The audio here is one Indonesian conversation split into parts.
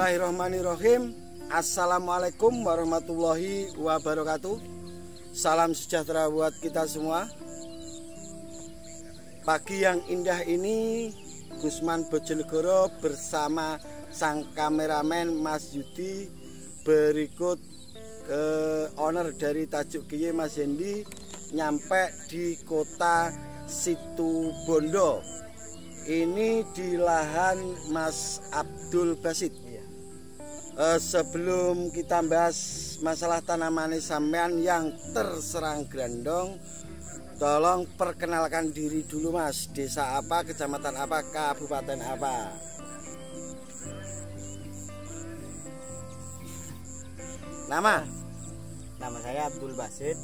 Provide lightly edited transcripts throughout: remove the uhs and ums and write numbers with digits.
Bismillahirrahmanirrahim. Assalamualaikum warahmatullahi wabarakatuh. Salam sejahtera buat kita semua. Pagi yang indah ini Gusman Bojonegoro bersama sang kameramen Mas Yudi berikut owner dari Tajuk Giye Mas Hendi nyampe di kota Situbondo. Ini di lahan Mas Abdul Basit. Sebelum kita bahas masalah tanaman sampean yang terserang grandong, tolong perkenalkan diri dulu Mas. Desa apa, kecamatan apa, kabupaten apa? Nama saya Abdul Basit.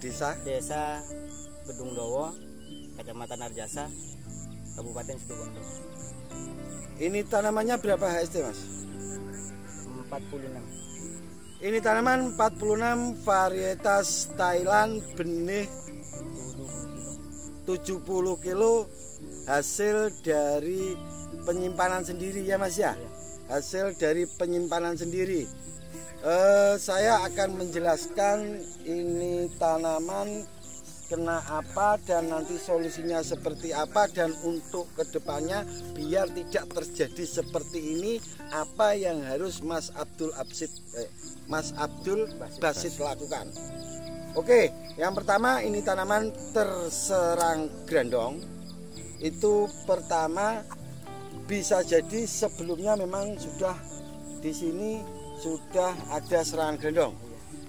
Desa Bedungdowo, Kecamatan Arjasa, Kabupaten Situbondo. Ini tanamannya berapa HST Mas? 46. Ini tanaman 46 varietas Thailand, benih 70 kilo, hasil dari penyimpanan sendiri ya Mas ya? Hasil dari penyimpanan sendiri. Saya akan menjelaskan ini tanaman kena apa dan nanti solusinya seperti apa, dan untuk kedepannya biar tidak terjadi seperti ini, apa yang harus Mas Abdul Basit lakukan. Oke, yang pertama ini tanaman terserang grandong. Itu pertama, bisa jadi sebelumnya memang sudah di sini sudah ada serangan grandong.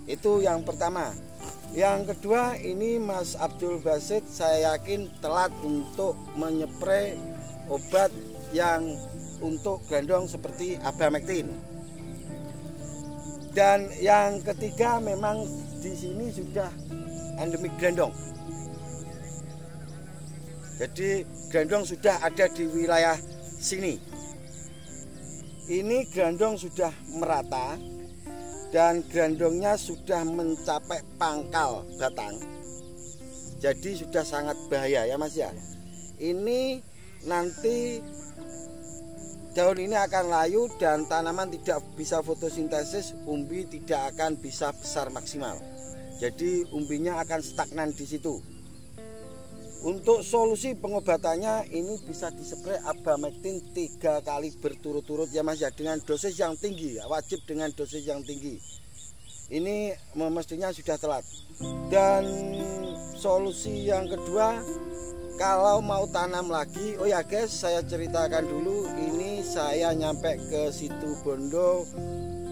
Itu yang pertama. Yang kedua, ini Mas Abdul Basit saya yakin telat untuk menyepray obat yang untuk grandong seperti Abamectin. Dan yang ketiga, memang di sini sudah endemik grandong. Jadi grandong sudah ada di wilayah sini. Ini grandong sudah merata dan grandongnya sudah mencapai pangkal batang. Jadi sudah sangat bahaya ya Mas ya. Ini nanti daun ini akan layu dan tanaman tidak bisa fotosintesis, umbi tidak akan bisa besar maksimal. Jadi umbinya akan stagnan di situ. Untuk solusi pengobatannya ini bisa dispray Abamectin 3 kali berturut-turut ya Mas ya, dengan dosis yang tinggi, wajib dengan dosis yang tinggi. Ini mestinya sudah telat. Dan solusi yang kedua, kalau mau tanam lagi, oh ya guys, saya ceritakan dulu, ini saya nyampe ke Situbondo,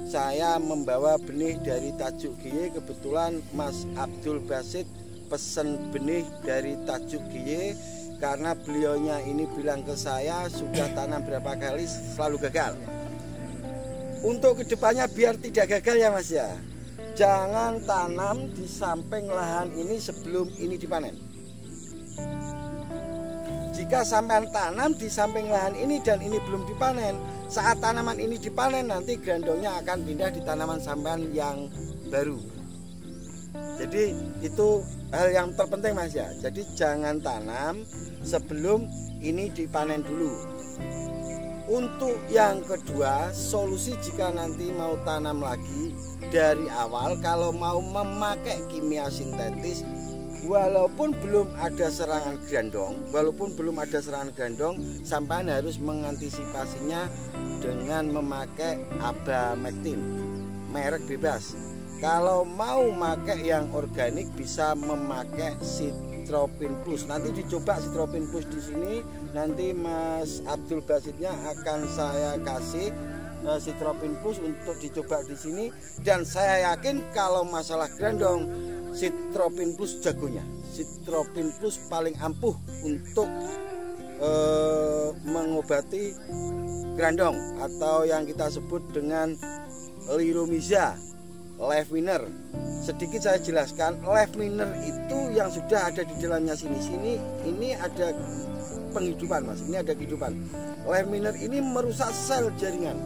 saya membawa benih dari Tajuk Giye. Kebetulan Mas Abdul Basit pesen benih dari Tajuk Giye karena beliaunya ini bilang ke saya sudah tanam berapa kali selalu gagal. Untuk kedepannya biar tidak gagal ya Mas ya, jangan tanam di samping lahan ini sebelum ini dipanen. Jika sampean tanam di samping lahan ini dan ini belum dipanen, saat tanaman ini dipanen nanti grandongnya akan pindah di tanaman sampean yang baru. Jadi itu hal yang terpenting Mas ya. Jadi jangan tanam sebelum ini dipanen dulu. Untuk yang kedua, solusi jika nanti mau tanam lagi dari awal, kalau mau memakai kimia sintetis, walaupun belum ada serangan grandong, sampai harus mengantisipasinya dengan memakai Abamectin merek bebas. Kalau mau pakai yang organik bisa memakai Citropin Plus. Nanti dicoba Citropin Plus di sini. Nanti Mas Abdul Basitnya akan saya kasih Citropin Plus untuk dicoba di sini. Dan saya yakin kalau masalah grandong, Citropin Plus jagonya. Citropin Plus paling ampuh untuk mengobati grandong atau yang kita sebut dengan Liromiza. Life Winner. Sedikit saya jelaskan, Life Winner itu yang sudah ada di dalamnya sini ini ada penghidupan Mas. Ini ada kehidupan. Life Winner ini merusak sel jaringan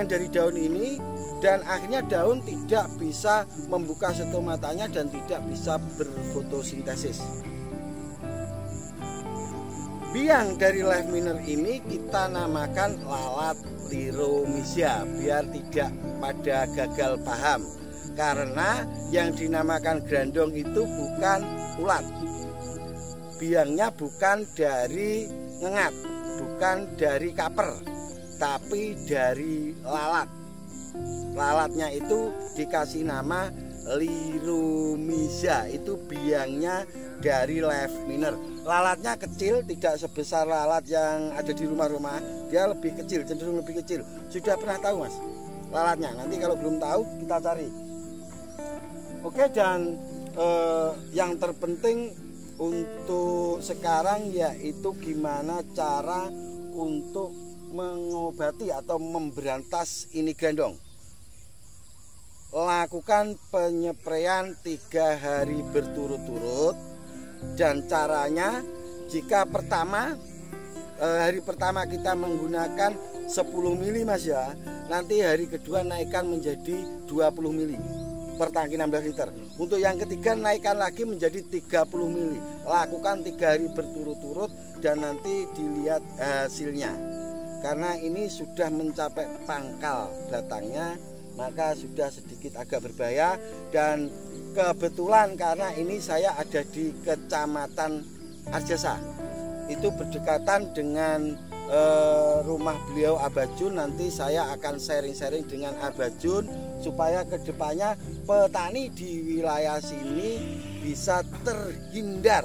dari daun ini, dan akhirnya daun tidak bisa membuka stomatanya dan tidak bisa berfotosintesis. Biang dari live miner ini kita namakan lalat liromisia biar tidak pada gagal paham. Karena yang dinamakan grandong itu bukan ulat. Biangnya bukan dari ngengat, bukan dari kaper, tapi dari lalat. Lalatnya itu dikasih nama liromisia, itu biangnya dari live miner. Lalatnya kecil, tidak sebesar lalat yang ada di rumah-rumah. Dia lebih kecil, cenderung lebih kecil. Sudah pernah tahu mas lalatnya? Nanti kalau belum tahu kita cari. Oke, dan yang terpenting untuk sekarang yaitu gimana cara untuk mengobati atau memberantas ini grandong. Lakukan penyepraian 3 hari berturut-turut. Dan caranya, jika hari pertama kita menggunakan 10 mili mas ya, nanti hari kedua naikkan menjadi 20 mili per tangki 16 liter. Untuk yang ketiga naikkan lagi menjadi 30 mili. Lakukan 3 hari berturut-turut dan nanti dilihat hasilnya. Karena ini sudah mencapai pangkal batangnya, maka sudah sedikit agak berbahaya. Dan kebetulan karena ini saya ada di Kecamatan Arjasa, itu berdekatan dengan rumah beliau Abah Jun. Nanti saya akan sharing-sharing dengan Abah Jun supaya kedepannya petani di wilayah sini bisa terhindar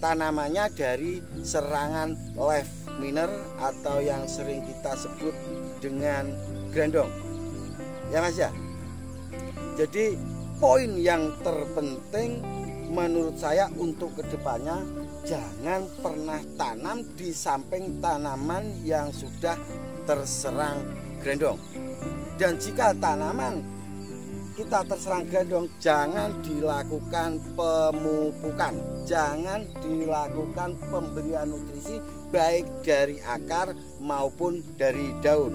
tanamannya dari serangan live miner atau yang sering kita sebut dengan grandong. Ya mas ya. Jadi poin yang terpenting menurut saya untuk kedepannya, jangan pernah tanam di samping tanaman yang sudah terserang grandong. Dan jika tanaman kita terserang grandong, jangan dilakukan pemupukan, jangan dilakukan pemberian nutrisi baik dari akar maupun dari daun.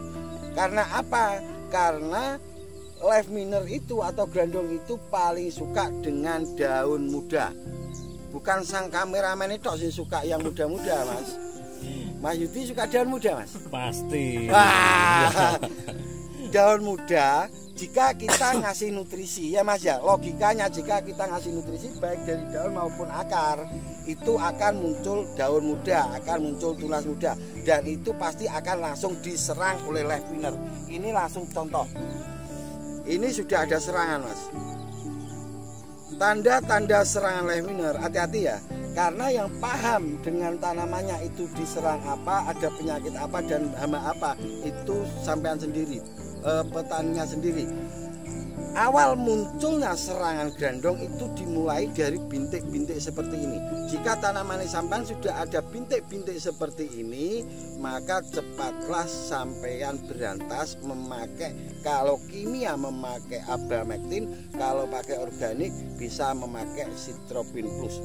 Karena apa? Karena live miner itu atau grandong itu paling suka dengan daun muda. Bukan sang kameramen itu sih suka yang muda-muda mas. Mas Yudi suka daun muda mas? Pasti. Wah, daun muda jika kita ngasih nutrisi ya mas ya, logikanya jika kita ngasih nutrisi baik dari daun maupun akar, itu akan muncul daun muda, akan muncul tunas muda, dan itu pasti akan langsung diserang oleh live miner. Ini langsung contoh. Ini sudah ada serangan mas. Tanda-tanda serangan live miner, hati-hati ya. Karena yang paham dengan tanamannya itu diserang apa, ada penyakit apa dan hama apa, itu sampean sendiri, petaninya sendiri. Awal munculnya serangan grandong itu dimulai dari bintik-bintik seperti ini. Jika tanaman sampean sudah ada bintik-bintik seperti ini, maka cepatlah sampean berantas memakai, kalau kimia memakai Abamectin, kalau pakai organik bisa memakai Citropin Plus.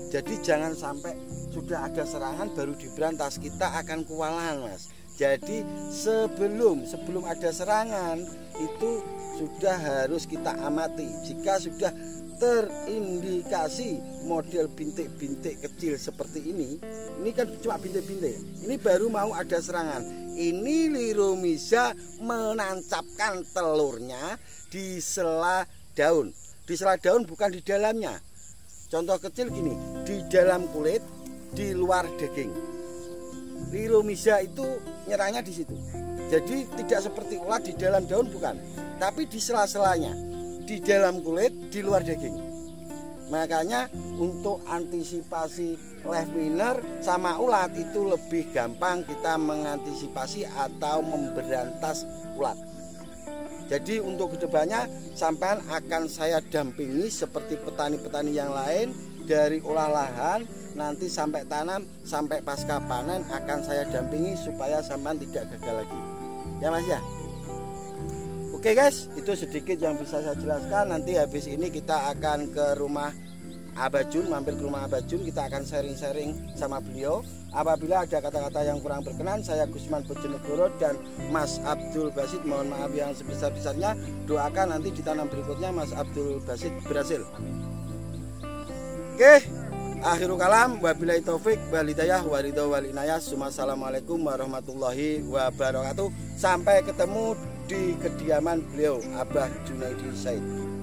Jadi jangan sampai sudah ada serangan baru diberantas, kita akan kewalahan mas. Jadi sebelum ada serangan itu sudah harus kita amati. Jika sudah terindikasi model bintik-bintik kecil seperti ini kan cuma bintik-bintik, ini baru mau ada serangan. Ini liromisia menancapkan telurnya di sela daun. Di sela daun bukan di dalamnya. Contoh kecil gini, di dalam kulit, di luar daging. Liromisia itu nyerangnya di situ. Jadi tidak seperti ulat di dalam daun bukan, tapi di sela-selanya, di dalam kulit, di luar daging. Makanya untuk antisipasi live miner sama ulat itu lebih gampang kita mengantisipasi atau memberantas ulat. Jadi untuk kedepannya sampean akan saya dampingi seperti petani-petani yang lain, dari olah lahan nanti sampai tanam sampai pasca panen akan saya dampingi supaya sampean tidak gagal lagi. Ya mas ya. Oke guys, itu sedikit yang bisa saya jelaskan. Nanti habis ini kita akan ke rumah Abah Jun, mampir ke rumah Abah Jun, kita akan sharing-sharing sama beliau. Apabila ada kata-kata yang kurang berkenan, saya Gusman Bojonegoro dan Mas Abdul Basit mohon maaf yang sebesar-besarnya. Doakan nanti di tanam berikutnya Mas Abdul Basit berhasil. Oke, Akhirul kalam, wabillahi taufik wal hidayah waridho wal inayah. Assalamualaikum warahmatullahi wabarakatuh. Sampai ketemu di kediaman beliau, Abah Junaidi Said.